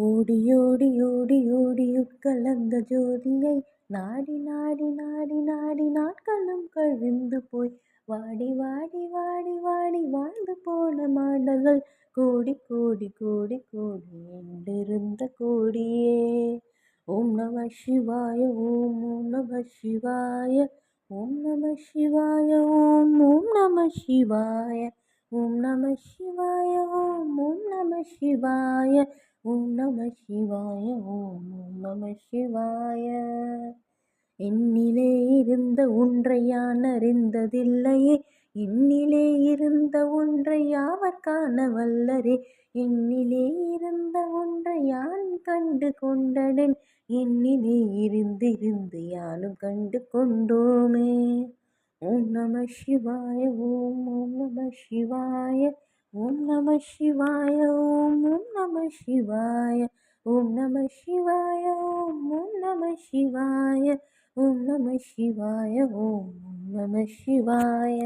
ஓடி ஓடி ஓடி ஓடி உட்கலந்த ஜோதியை நாடி நாடி நாடி நாடி நாட்களும் கழிந்து போய் வாடி வாடி வாடி வாடி வாழ்ந்து போன மாடல்கள் கோடி கோடி கோடி கோடி என்றிருந்த கோடியே. ஓம் நம சிவாய ஓம் ஓம் நம சிவாய ஓம் நம சிவாய ஓம் ஓம் நம சிவாய ஓம் நம சிவாய ஓம் ஓம் நம சிவாய ஓம் நம சிவாய ஓம் ஓம் நம சிவாய. என்னிலே இருந்த ஒன்றை யான் அறிந்ததில்லையே, என்னிலே இருந்த ஒன்றை யாவர் காண வல்லரே, என்னிலே இருந்த ஒன்றை யான் கண்டு கொண்டனேன், என்னிலே இருந்து யானும் கண்டு கொண்டோமே. ஓம் நம சிவாய ஓம் ஓம் நம சிவாய ஓம் நம சிவாய ஓம் ஓம் நம சிவாய ஓம் நம சிவாய ஓம் ஓம் நம சிவாய ஓம் நம சிவாய ஓம் ஓம் நம சிவாய.